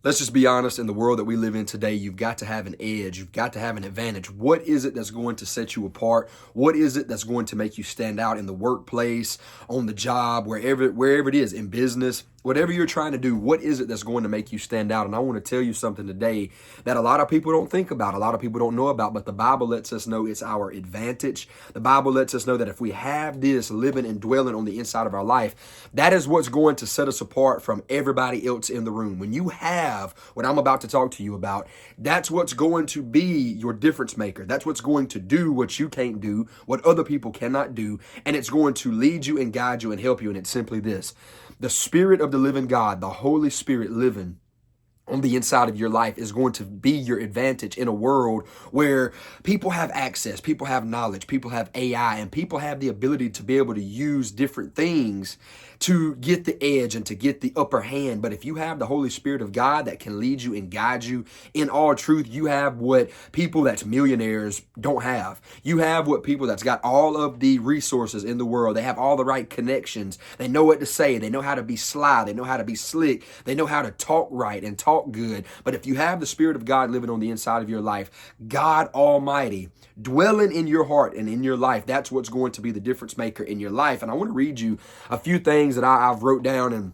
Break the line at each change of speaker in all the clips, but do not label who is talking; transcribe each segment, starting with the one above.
Let's just be honest, in the world that we live in today, you've got to have an edge. You've got to have an advantage. What is it that's going to set you apart? What is it that's going to make you stand out in the workplace, on the job, wherever it is, in business? Whatever you're trying to do, what is it that's going to make you stand out? And I want to tell you something today that a lot of people don't think about, a lot of people don't know about, but the Bible lets us know it's our advantage. The Bible lets us know that if we have this living and dwelling on the inside of our life, that is what's going to set us apart from everybody else in the room. When you have what I'm about to talk to you about, that's what's going to be your difference maker. That's what's going to do what you can't do, what other people cannot do, and it's going to lead you and guide you and help you. And it's simply this: the Spirit of the living God, the Holy Spirit living on the inside of your life, is going to be your advantage in a world where people have access, people have knowledge, people have AI, and people have the ability to be able to use different things to get the edge and to get the upper hand. But if you have the Holy Spirit of God that can lead you and guide you in all truth, you have what people that's millionaires don't have. You have what people that's got all of the resources in the world. They have all the right connections. They know what to say. They know how to be sly. They know how to be slick. They know how to talk right and talk good. But if you have the Spirit of God living on the inside of your life, God Almighty dwelling in your heart and in your life, that's what's going to be the difference maker in your life. And I want to read you a few things that I've wrote down and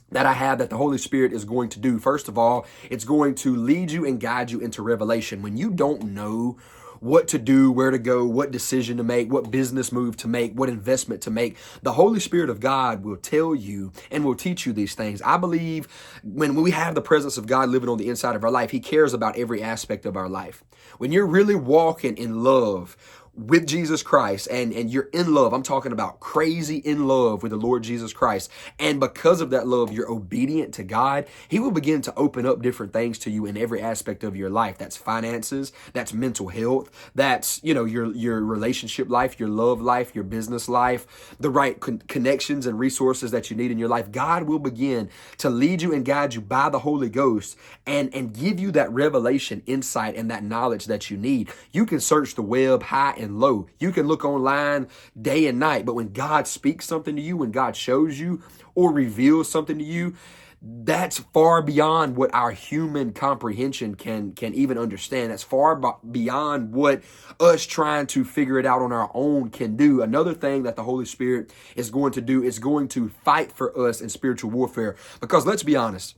that I have that the Holy Spirit is going to do. First of all, it's going to lead you and guide you into revelation. When you don't know what to do, where to go, what decision to make, what business move to make, what investment to make, the Holy Spirit of God will tell you and will teach you these things. I believe when we have the presence of God living on the inside of our life, He cares about every aspect of our life. When you're really walking in love with Jesus Christ and you're in love, I'm talking about crazy in love with the Lord Jesus Christ, and because of that love, you're obedient to God, He will begin to open up different things to you in every aspect of your life. That's finances, that's mental health, that's, your relationship life, your love life, your business life, the right connections and resources that you need in your life. God will begin to lead you and guide you by the Holy Ghost and give you that revelation, insight, and that knowledge that you need. You can search the web high and low. You can look online day and night, but when God speaks something to you, when God shows you or reveals something to you, that's far beyond what our human comprehension can even understand. That's far beyond what us trying to figure it out on our own can do. Another thing that the Holy Spirit is going to do is going to fight for us in spiritual warfare. Because let's be honest,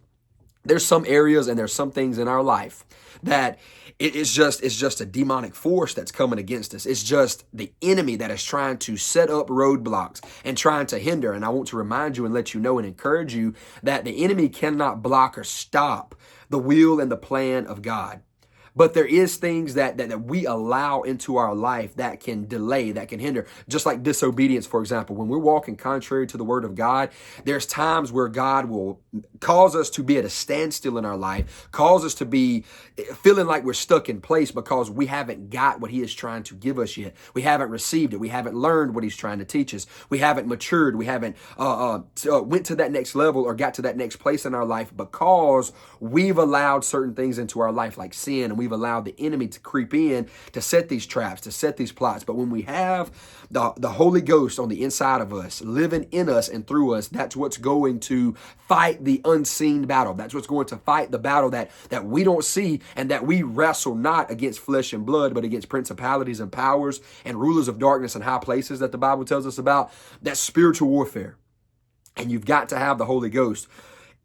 there's some areas and there's some things in our life that it's just a demonic force that's coming against us. It's just the enemy that is trying to set up roadblocks and trying to hinder. And I want to remind you and let you know and encourage you that the enemy cannot block or stop the will and the plan of God. But there is things that we allow into our life that can delay, that can hinder. Just like disobedience, for example. When we're walking contrary to the word of God, there's times where God will cause us to be at a standstill in our life, cause us to be feeling like we're stuck in place because we haven't got what He is trying to give us yet. We haven't received it. We haven't learned what He's trying to teach us. We haven't matured. We haven't went to that next level or got to that next place in our life because we've allowed certain things into our life like sin, and we've allowed the enemy to creep in to set these traps, to set these plots. But when we have the Holy Ghost on the inside of us, living in us and through us, that's what's going to fight the unseen battle. That's what's going to fight the battle that we don't see, and that we wrestle not against flesh and blood, but against principalities and powers and rulers of darkness and high places that the Bible tells us about. That's spiritual warfare. And you've got to have the Holy Ghost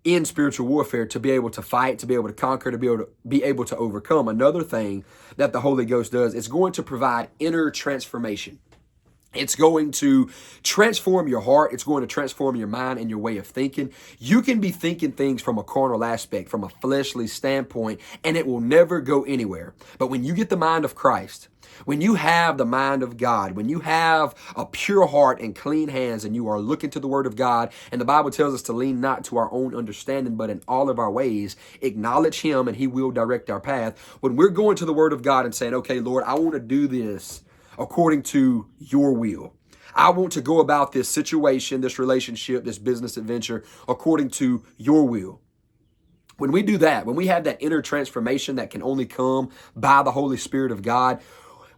in spiritual warfare to be able to fight, to be able to conquer, to be able to overcome. Another thing that the Holy Ghost does is going to provide inner transformation. It's going to transform your heart. It's going to transform your mind and your way of thinking. You can be thinking things from a carnal aspect, from a fleshly standpoint, and it will never go anywhere. But when you get the mind of Christ, when you have the mind of God, when you have a pure heart and clean hands, and you are looking to the word of God, and the Bible tells us to lean not to our own understanding, but in all of our ways, acknowledge Him and He will direct our path. When we're going to the word of God and saying, okay, Lord, I want to do this according to your will. I want to go about this situation, this relationship, this business adventure according to your will. When we do that, when we have that inner transformation that can only come by the Holy Spirit of God,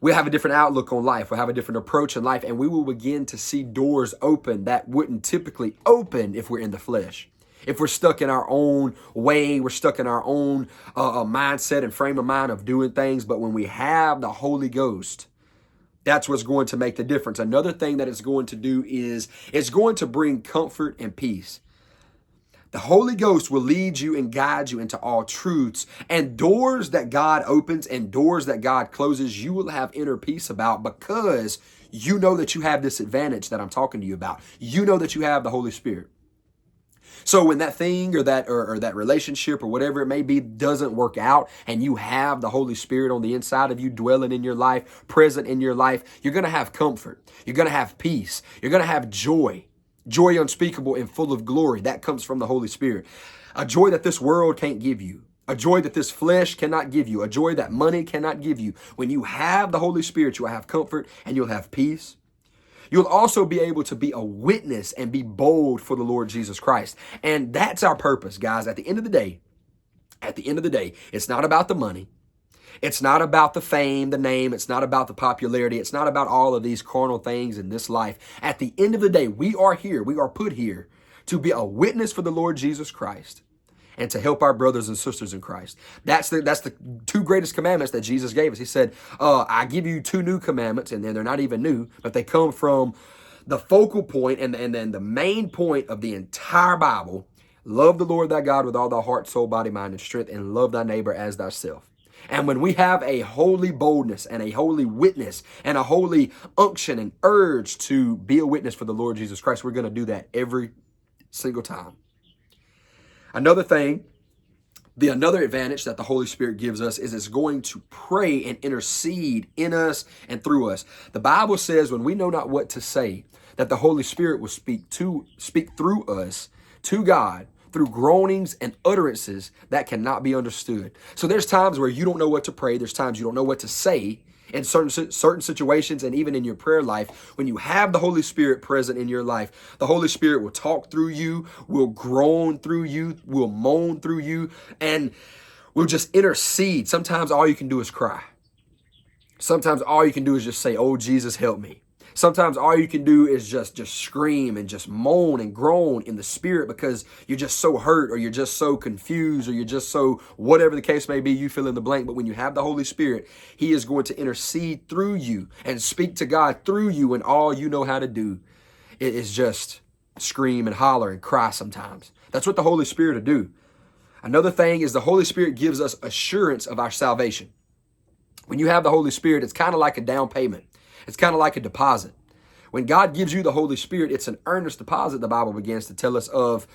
we'll have a different outlook on life. We'll have a different approach in life, and we will begin to see doors open that wouldn't typically open if we're in the flesh. If we're stuck in our own way, we're stuck in our own mindset and frame of mind of doing things. But when we have the Holy Ghost, that's what's going to make the difference. Another thing that it's going to do is it's going to bring comfort and peace. The Holy Ghost will lead you and guide you into all truths, and doors that God opens and doors that God closes, you will have inner peace about, because you know that you have this advantage that I'm talking to you about. You know that you have the Holy Spirit. So when that thing or that relationship or whatever it may be doesn't work out, and you have the Holy Spirit on the inside of you, dwelling in your life, present in your life, you're going to have comfort. You're going to have peace. You're going to have joy. Joy unspeakable and full of glory. That comes from the Holy Spirit. A joy that this world can't give you. A joy that this flesh cannot give you. A joy that money cannot give you. When you have the Holy Spirit, you'll have comfort and you'll have peace. You'll also be able to be a witness and be bold for the Lord Jesus Christ. And that's our purpose, guys. At the end of the day, it's not about the money. It's not about the fame, the name. It's not about the popularity. It's not about all of these carnal things in this life. At the end of the day, we are here. We are put here to be a witness for the Lord Jesus Christ and to help our brothers and sisters in Christ. That's the two greatest commandments that Jesus gave us. He said, I give you 2 new commandments, and then they're not even new, but they come from the focal point and then the main point of the entire Bible. Love the Lord thy God with all thy heart, soul, body, mind, and strength, and love thy neighbor as thyself. And when we have a holy boldness and a holy witness and a holy unction and urge to be a witness for the Lord Jesus Christ, we're going to do that every single time. Another advantage that the Holy Spirit gives us is it's going to pray and intercede in us and through us. The Bible says when we know not what to say, that the Holy Spirit will speak through us to God, through groanings and utterances that cannot be understood. So there's times where you don't know what to pray. There's times you don't know what to say in certain situations, and even in your prayer life. When you have the Holy Spirit present in your life, the Holy Spirit will talk through you, will groan through you, will moan through you, and will just intercede. Sometimes all you can do is cry. Sometimes all you can do is just say, "Oh, Jesus, help me." Sometimes all you can do is just scream and just moan and groan in the spirit because you're just so hurt, or you're just so confused, or you're just so whatever the case may be, you fill in the blank. But when you have the Holy Spirit, he is going to intercede through you and speak to God through you, and all you know how to do is just scream and holler and cry sometimes. That's what the Holy Spirit will do. Another thing is the Holy Spirit gives us assurance of our salvation. When you have the Holy Spirit, it's kind of like a down payment. It's kind of like a deposit. When God gives you the Holy Spirit, it's an earnest deposit. The Bible begins to tell us of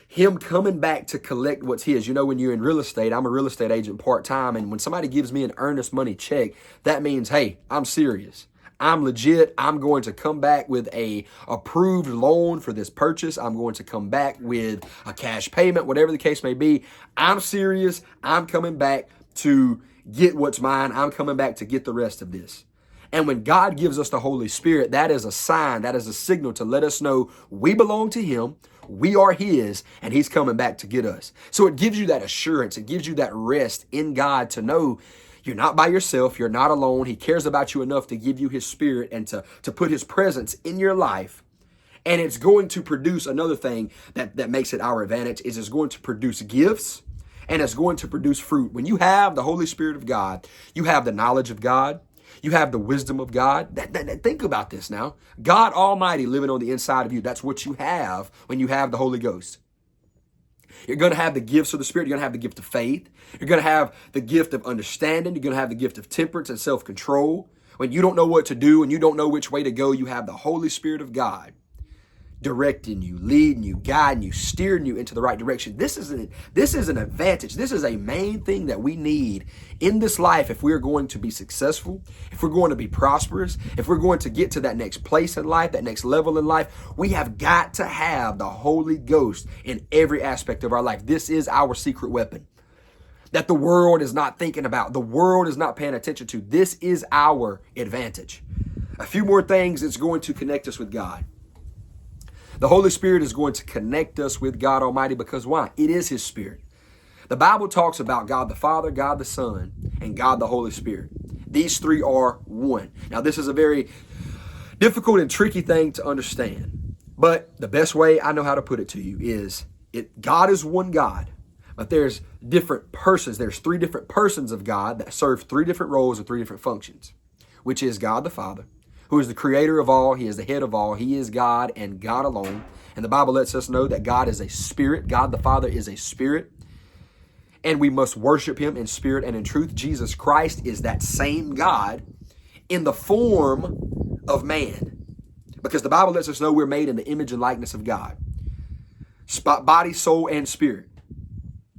him coming back to collect what's his. You know, when you're in real estate, I'm a real estate agent part-time, and when somebody gives me an earnest money check, that means, hey, I'm serious. I'm legit. I'm going to come back with a approved loan for this purchase. I'm going to come back with a cash payment, whatever the case may be. I'm serious. I'm coming back to get what's mine. I'm coming back to get the rest of this. And when God gives us the Holy Spirit, that is a sign, that is a signal to let us know we belong to him, we are his, and he's coming back to get us. So it gives you that assurance. It gives you that rest in God to know you're not by yourself. You're not alone. He cares about you enough to give you his spirit and to put his presence in your life. And it's going to produce another thing that makes it our advantage is it's going to produce gifts, and it's going to produce fruit. When you have the Holy Spirit of God, you have the knowledge of God. You have the wisdom of God. Think about this now. God Almighty living on the inside of you. That's what you have when you have the Holy Ghost. You're going to have the gifts of the Spirit. You're going to have the gift of faith. You're going to have the gift of understanding. You're going to have the gift of temperance and self-control. When you don't know what to do and you don't know which way to go, you have the Holy Spirit of God directing you, leading you, guiding you, steering you into the right direction. This is an advantage. This is a main thing that we need in this life if we're going to be successful, if we're going to be prosperous, if we're going to get to that next place in life, that next level in life. We have got to have the Holy Ghost in every aspect of our life. This is our secret weapon that the world is not thinking about. The world is not paying attention to. This is our advantage. A few more things that's going to connect us with God. The Holy Spirit is going to connect us with God Almighty because why? It is his Spirit. The Bible talks about God the Father, God the Son, and God the Holy Spirit. These three are one. Now, this is a very difficult and tricky thing to understand, but the best way I know how to put it to you is God is one God, but there's different persons. There's three different persons of God that serve three different roles or three different functions, which is God the Father, who is the creator of all. He is the head of all. He is God and God alone. And the Bible lets us know that God is a spirit. God the Father is a spirit. And we must worship him in spirit and in truth. Jesus Christ is that same God in the form of man. Because the Bible lets us know we're made in the image and likeness of God. Body, soul, and spirit.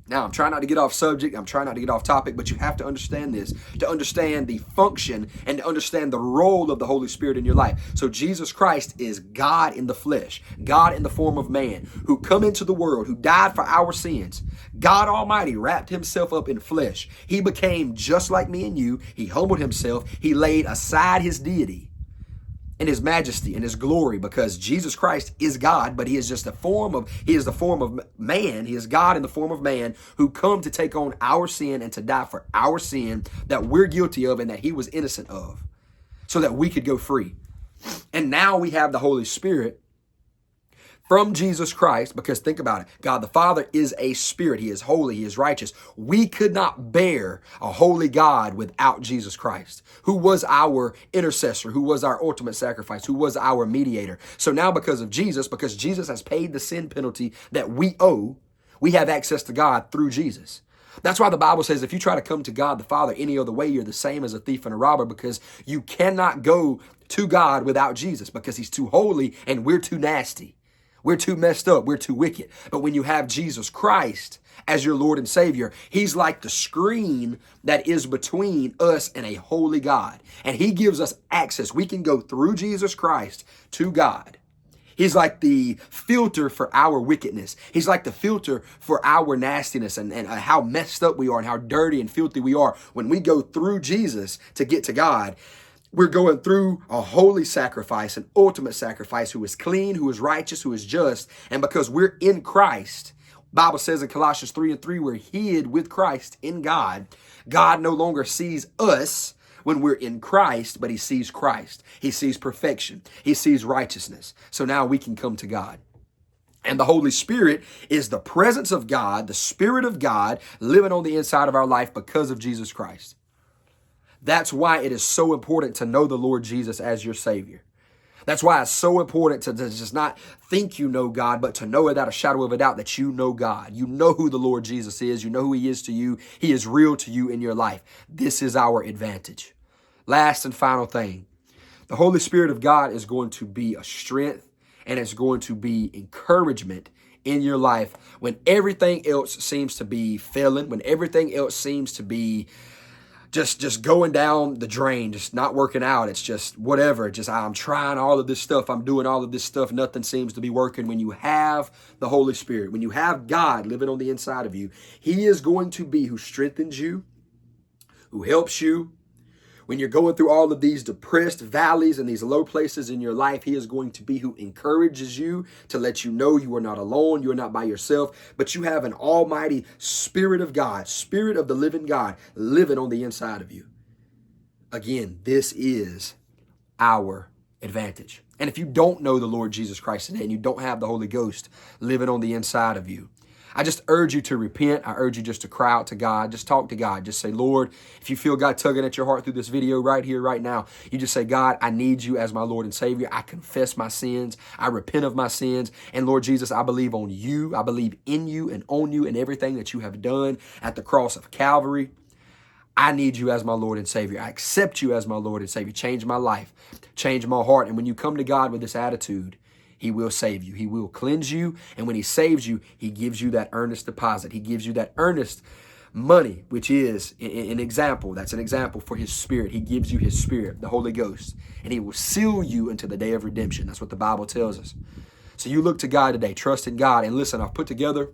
Now, I'm trying not to get off subject. I'm trying not to get off topic, but you have to understand this to understand the function and to understand the role of the Holy Spirit in your life. So Jesus Christ is God in the flesh, God in the form of man, who come into the world, who died for our sins. God Almighty wrapped himself up in flesh. He became just like me and you. He humbled himself. He laid aside his deity and his majesty and his glory, because Jesus Christ is God, but he is the form of man. He is God in the form of man who come to take on our sin and to die for our sin that we're guilty of and that he was innocent of, so that we could go free. And now we have the Holy Spirit from Jesus Christ, because think about it. God the Father is a spirit. He is holy. He is righteous. We could not bear a holy God without Jesus Christ, who was our intercessor, who was our ultimate sacrifice, who was our mediator. So now because Jesus has paid the sin penalty that we owe, we have access to God through Jesus. That's why the Bible says if you try to come to God the Father any other way, you're the same as a thief and a robber, because you cannot go to God without Jesus, because he's too holy and we're too nasty. We're too messed up. We're too wicked. But when you have Jesus Christ as your Lord and Savior, he's like the screen that is between us and a holy God. And he gives us access. We can go through Jesus Christ to God. He's like the filter for our wickedness. He's like the filter for our nastiness and how messed up we are and how dirty and filthy we are. When we go through Jesus to get to God, we're going through a holy sacrifice, an ultimate sacrifice, who is clean, who is righteous, who is just. And because we're in Christ, Bible says in Colossians 3:3, we're hid with Christ in God. God no longer sees us when we're in Christ, but he sees Christ. He sees perfection. He sees righteousness. So now we can come to God. And the Holy Spirit is the presence of God, the Spirit of God living on the inside of our life because of Jesus Christ. That's why it is so important to know the Lord Jesus as your Savior. That's why it's so important to just not think you know God, but to know without a shadow of a doubt that you know God. You know who the Lord Jesus is. You know who he is to you. He is real to you in your life. This is our advantage. Last and final thing, the Holy Spirit of God is going to be a strength and it's going to be encouragement in your life when everything else seems to be failing, when everything else seems to be just going down the drain, just not working out. It's just whatever. Just I'm trying all of this stuff. I'm doing all of this stuff. Nothing seems to be working. When you have the Holy Spirit, when you have God living on the inside of you, he is going to be who strengthens you, who helps you. When you're going through all of these depressed valleys and these low places in your life, he is going to be who encourages you to let you know you are not alone. You are not by yourself, but you have an almighty Spirit of God, Spirit of the living God living on the inside of you. Again, this is our advantage. And if you don't know the Lord Jesus Christ today and you don't have the Holy Ghost living on the inside of you, I just urge you to repent. I urge you just to cry out to God. Just talk to God. Just say, Lord, if you feel God tugging at your heart through this video right here, right now, you just say, God, I need you as my Lord and Savior. I confess my sins. I repent of my sins. And Lord Jesus, I believe on you. I believe in you and on you and everything that you have done at the cross of Calvary. I need you as my Lord and Savior. I accept you as my Lord and Savior. Change my life. Change my heart. And when you come to God with this attitude, he will save you. He will cleanse you. And when he saves you, he gives you that earnest deposit. He gives you that earnest money, which is an example. That's an example for his Spirit. He gives you his Spirit, the Holy Ghost, and he will seal you into the day of redemption. That's what the Bible tells us. So you look to God today, trust in God. And listen, I've put together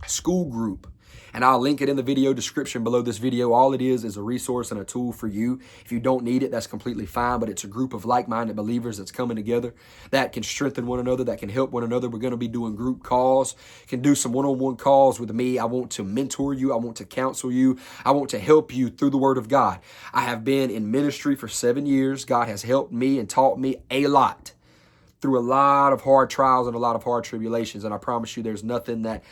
a school group, and I'll link it in the video description below this video. All it is a resource and a tool for you. If you don't need it, that's completely fine, but it's a group of like-minded believers that's coming together that can strengthen one another, that can help one another. We're going to be doing group calls, can do some one-on-one calls with me. I want to mentor you. I want to counsel you. I want to help you through the Word of God. I have been in ministry for 7 years. God has helped me and taught me a lot. through a lot of hard trials and a lot of hard tribulations. And I promise you, there's nothing that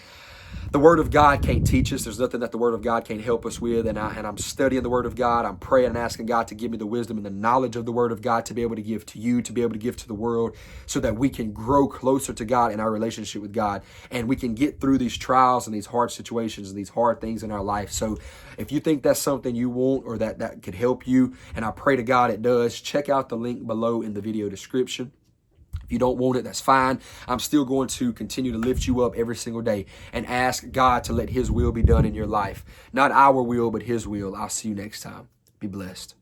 the Word of God can't teach us. There's nothing that the Word of God can't help us with. And I'm studying the Word of God. I'm praying and asking God to give me the wisdom and the knowledge of the Word of God to be able to give to you, to be able to give to the world, so that we can grow closer to God in our relationship with God. And we can get through these trials and these hard situations and these hard things in our life. So if you think that's something you want or that could help you, and I pray to God it does, check out the link below in the video description. If you don't want it, that's fine. I'm still going to continue to lift you up every single day and ask God to let His will be done in your life. Not our will, but His will. I'll see you next time. Be blessed.